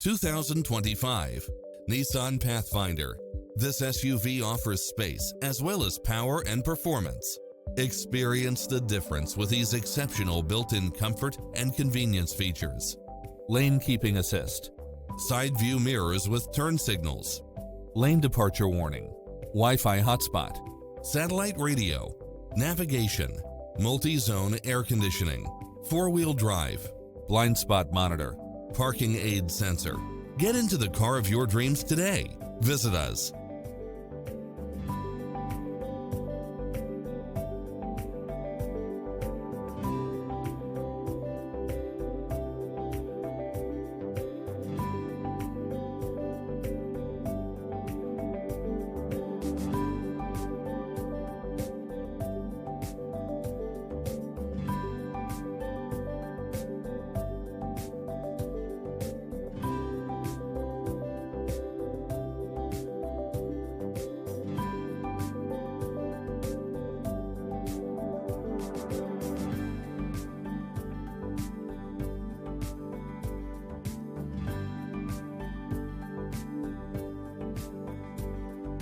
2025 Nissan Pathfinder. This SUV offers space as well as power and performance. Experience the difference with these exceptional built-in comfort and convenience features. Lane keeping assist, side view mirrors with turn signals, lane departure warning, Wi-Fi hotspot, satellite radio, navigation, multi-zone air conditioning, four-wheel drive, blind spot monitor, parking aid sensor. Get into the car of your dreams today. Visit us.